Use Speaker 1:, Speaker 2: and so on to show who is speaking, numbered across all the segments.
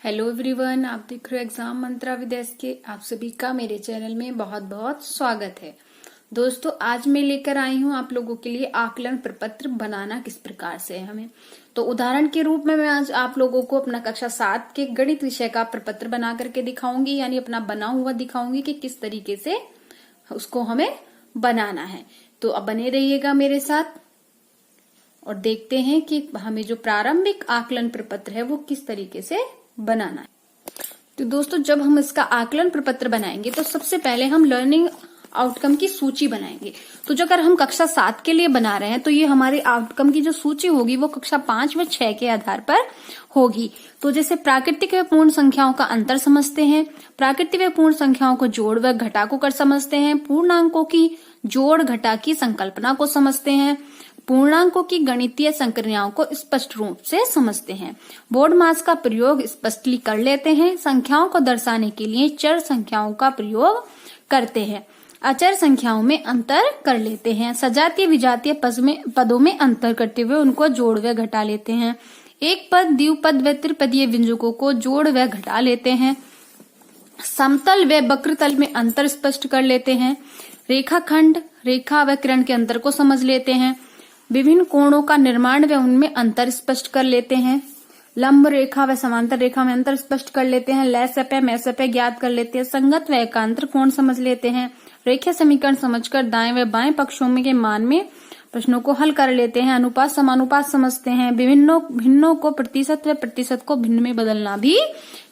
Speaker 1: Hello everyone, आप देख रहे हो एग्जाम मंत्रा विदेश के। आप सभी का मेरे चैनल में बहुत बहुत स्वागत है। दोस्तों, आज मैं लेकर आई हूँ आप लोगों के लिए आकलन प्रपत्र बनाना किस प्रकार से है हमें। तो उदाहरण के रूप में मैं आज आप लोगों को अपना कक्षा 7 के गणित विषय का प्रपत्र बना करके दिखाऊंगी, यानी अपना बना हुआ दिखाऊंगी कि किस तरीके से उसको हमें बनाना है। तो अब बने रहिएगा मेरे साथ और देखते हैं कि हमें जो प्रारंभिक आकलन प्रपत्र है वो किस तरीके से बनाना है। तो दोस्तों, जब हम इसका आकलन प्रपत्र बनाएंगे तो सबसे पहले हम लर्निंग आउटकम की सूची बनाएंगे। तो जो अगर हम कक्षा 7 के लिए बना रहे हैं तो ये हमारे आउटकम की जो सूची होगी वो कक्षा 5 व 6 के आधार पर होगी। तो जैसे प्राकृतिक व पूर्ण संख्याओं का अंतर समझते हैं, प्राकृतिक व पूर्ण संख्याओं को जोड़ व घटा को कर समझते हैं, पूर्णांकों की जोड़ घटा की संकल्पना को समझते हैं, पूर्णांकों की गणितीय संक्रियाओं को स्पष्ट रूप से समझते हैं, बोर्ड मास का प्रयोग स्पष्टली कर लेते हैं, संख्याओं को दर्शाने के लिए चर संख्याओं का प्रयोग करते हैं, अचर संख्याओं में अंतर कर लेते हैं, सजातीय विजातीय पदों में अंतर करते हुए उनको जोड़ व घटा लेते हैं, एक पद द्विपद व त्रिपदीय व्यंजकों को जोड़ व घटा लेते हैं, समतल व वक्रतल में अंतर स्पष्ट कर लेते हैं, रेखाखंड रेखा व किरण के अंतर को समझ लेते हैं, विभिन्न कोणों का निर्माण व उनमें अंतर स्पष्ट कर लेते हैं, लंब रेखा व समांतर रेखा में अंतर स्पष्ट कर लेते हैं, लय मैसपय ज्ञात कर लेते हैं, संगत व एकांतर कोण समझ लेते हैं, रेखीय समीकरण समझकर दाएं व बाएं पक्षों में के मान में प्रश्नों को हल कर लेते हैं, अनुपात समानुपात समझते हैं, विभिन्नों भिन्नों को प्रतिशत व प्रतिशत को भिन्न में बदलना भी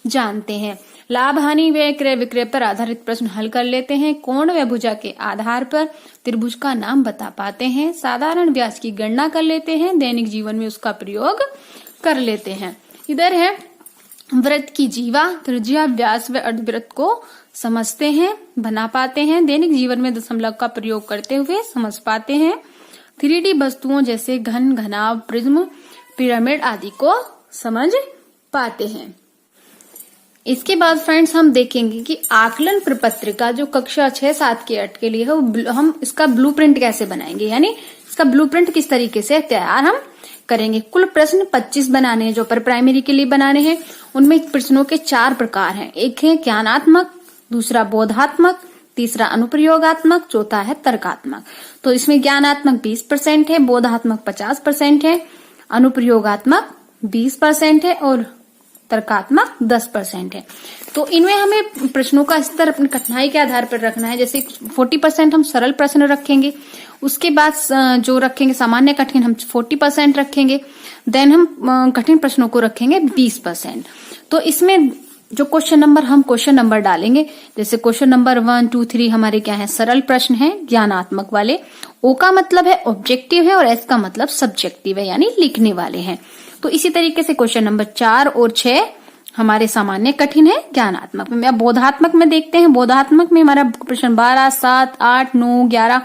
Speaker 1: जानते हैं, लाभ हानि व क्रय विक्रय पर आधारित प्रश्न हल कर लेते हैं, कोण व भुजा के आधार पर त्रिभुज का नाम बता पाते हैं, साधारण व्यास की गणना कर लेते हैं, दैनिक जीवन में उसका प्रयोग कर लेते हैं। इधर है वृत्त की जीवा, त्रिज्या, व्यास व अर्धवृत्त को समझते हैं, बना पाते हैं, दैनिक जीवन में दशमलव का प्रयोग करते हुए समझ पाते हैं, 3D वस्तुओं जैसे घन, घनाभ, प्रिज्म, पिरामिड आदि को समझ पाते हैं। इसके बाद फ्रेंड्स हम देखेंगे कि आकलन प्रपत्र का जो कक्षा 6, 7 के 8 के लिए है वो हम इसका ब्लूप्रिंट कैसे बनाएंगे, यानी इसका ब्लूप्रिंट किस तरीके से तैयार हम करेंगे। कुल प्रश्न 25 बनाने हैं जो पर प्राइमरी के लिए बनाने हैं। उनमें प्रश्नों के 4 प्रकार हैं। एक है ज्ञानात्मक, दूसरा बोधात्मक, तीसरा अनुप्रयोगात्मक, चौथा है तर्कात्मक। तो इसमें ज्ञानात्मक 20% है, बोधात्मक 50% है, अनुप्रयोगात्मक 20% है और तर्कात्मक 10% है। तो इनमें हमें प्रश्नों का स्तर अपनी कठिनाई के आधार पर रखना है। जैसे 40% हम सरल प्रश्न रखेंगे, उसके बाद जो रखेंगे सामान्य कठिन हम 40% रखेंगे, देन हम कठिन प्रश्नों को रखेंगे 20%। तो इसमें जो क्वेश्चन नंबर डालेंगे, जैसे क्वेश्चन नंबर 1, 2, 3 हमारे क्या है, सरल प्रश्न है ज्ञानात्मक वाले, ओ का मतलब है ऑब्जेक्टिव है और एस का मतलब सब्जेक्टिव है, यानी लिखने वाले हैं। तो इसी तरीके से क्वेश्चन नंबर 4 और 6 हमारे सामान्य कठिन है ज्ञानात्मक में। अब बोधात्मक में देखते हैं। बोधात्मक में हमारा प्रश्न 12, 7, 8, 9, 11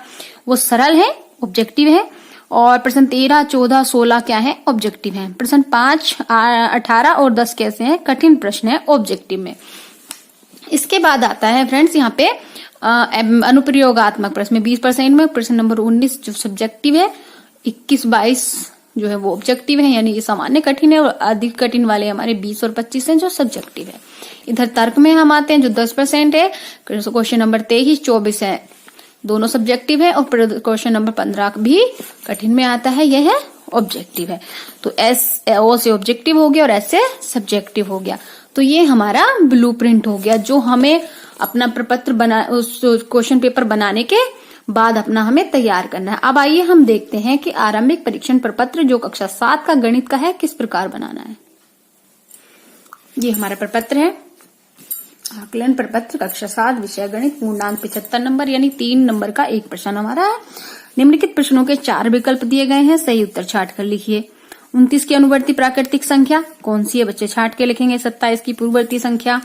Speaker 1: वो सरल है, ऑब्जेक्टिव है, और प्रश्न 13, 14, 16 क्या है, ऑब्जेक्टिव है। प्रश्न 5, 18 और 10 कैसे हैं, कठिन प्रश्न है ऑब्जेक्टिव में। इसके बाद आता है फ्रेंड्स यहाँ पे अनुप्रयोगात्मक प्रश्न में 20% में प्रश्न नंबर 19 जो सब्जेक्टिव है, 21, 22 जो है वो ऑब्जेक्टिव है, यानी ये सामान्य कठिन है, और अधिक कठिन वाले हमारे 20 और 25 हैं जो सब्जेक्टिव है। इधर तर्क में हम आते हैं जो 10% है, क्वेश्चन नंबर 23, 24 है, दोनों सब्जेक्टिव है, और क्वेश्चन नंबर 15 भी कठिन में आता है, यह है ऑब्जेक्टिव है। तो ओ से ऑब्जेक्टिव हो गया और एस से सब्जेक्टिव हो गया। तो ये हमारा ब्लूप्रिंट हो गया जो हमें अपना प्रपत्र बना, उस क्वेश्चन पेपर बनाने के बाद अपना हमें तैयार करना है। अब आइए हम देखते हैं कि आरंभिक परीक्षण प्रपत्र जो कक्षा 7 का गणित का है किस प्रकार बनाना है। ये हमारा प्रपत्र है, आकलन प्रपत्र कक्षा 7 विषय गणित, पूर्णांक 75 नंबर, यानी 3 नंबर का एक प्रश्न हमारा है। निम्नलिखित प्रश्नों के 4 विकल्प दिए गए हैं, सही उत्तर छांट कर लिखिए। 29 की अनुवर्ती प्राकृतिक संख्या कौन सी है, बच्चे छांट के लिखेंगे। 27 की पूर्ववर्ती संख्या,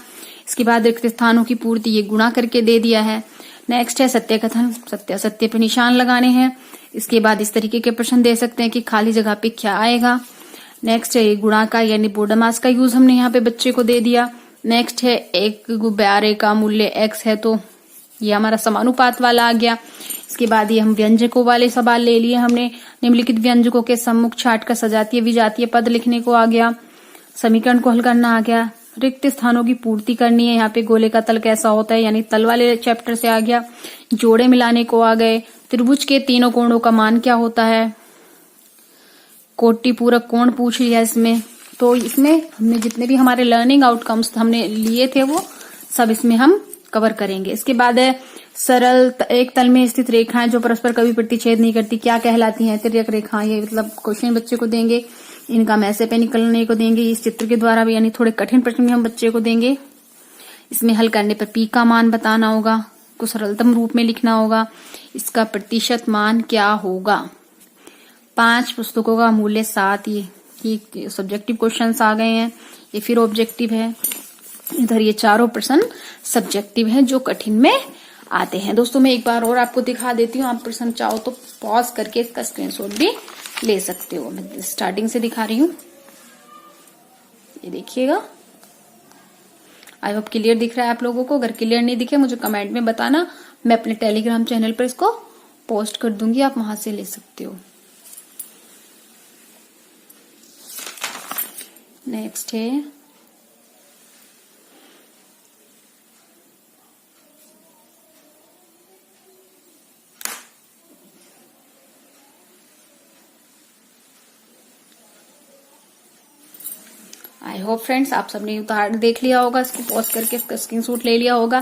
Speaker 1: इसके बाद रिक्त स्थानों की पूर्ति ये गुणा करके दे दिया है। नेक्स्ट है सत्य कथन, सत्य असत्य पे निशान लगाने हैं। इसके बाद इस तरीके के प्रश्न दे सकते हैं कि खाली जगह पे क्या आएगा। नेक्स्ट है गुणा का यानी बोर्डमास का यूज हमने यहाँ पे बच्चे को दे दिया। नेक्स्ट है एक ब्यारे का मूल्य x है, तो ये हमारा समानुपात वाला आ गया। इसके बाद ये हम व्यंजकों वाले सवाल ले लिए हमने, निम्नलिखित व्यंजकों के सम्मुख छाट कर सजातीय विजातीय पद लिखने को आ गया। समीकरण को हल करना आ गया। रिक्त स्थानों की पूर्ति करनी है। यहाँ पे गोले का तल कैसा होता है, यानी तल वाले चैप्टर से आ गया। जोड़े मिलाने को आ गए। त्रिभुज के तीनों कोणों का मान क्या होता है। कोटि पूरक कोण पूछ लिया इसमें। तो इसमें हमने जितने भी हमारे लर्निंग आउटकम्स हमने लिए थे वो सब इसमें हम कवर करेंगे। इसके बाद है सरल एक तल में स्थित रेखाएं जो परस्पर कभी प्रतिच्छेद नहीं करती क्या कहलाती हैं। तिर्यक रेखाएं, ये मतलब क्वेश्चन बच्चे को देंगे, इनका मैसे पे निकलने को देंगे इस चित्र के द्वारा भी, यानी थोड़े कठिन प्रश्न भी हम बच्चे को देंगे। इसमें हल करने पर पी का मान बताना होगा, को सरलतम रूप में लिखना होगा, इसका प्रतिशत मान क्या होगा। 5 पुस्तकों का मूल्य 7, ये सब्जेक्टिव क्वेश्चंस आ गए हैं। ये फिर ऑब्जेक्टिव है। इधर ये चारों प्रश्न सब्जेक्टिव हैं जो कठिन में आते हैं। दोस्तों मैं एक बार और आपको दिखा देती हूँ, आप प्रश्न चाहो तो पॉज करके इसका स्क्रीनशॉट भी ले सकते हो। मैं स्टार्टिंग से दिखा रही हूँ, ये देखिएगा। आई होप क्लियर दिख रहा है आप लोगों को। अगर क्लियर नहीं दिखे मुझे कमेंट में बताना, मैं अपने टेलीग्राम चैनल पर इसको पोस्ट कर दूंगी, आप वहां से ले सकते हो। नेक्स्ट है आई होप फ्रेंड्स आप सबने उदाहरण देख लिया होगा, इसको पॉज करके इसका स्क्रीनशॉट ले लिया होगा।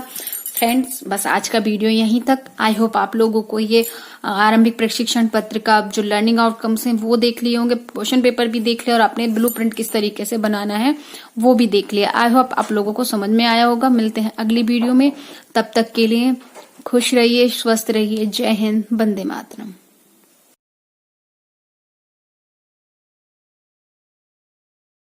Speaker 1: फ्रेंड्स बस आज का वीडियो यहीं तक। आई होप आप लोगों को ये आरंभिक प्रशिक्षण पत्र का जो लर्निंग आउटकम्स हैं वो देख लिए होंगे, क्वेश्चन पेपर भी देख लिया और आपने ब्लूप्रिंट किस तरीके से बनाना है वो भी देख लिया। आई होप आप लोगों को समझ में आया होगा। मिलते हैं अगली वीडियो में, तब तक के लिए खुश रहिए, स्वस्थ रहिए। जय हिंद, वंदे मातरम।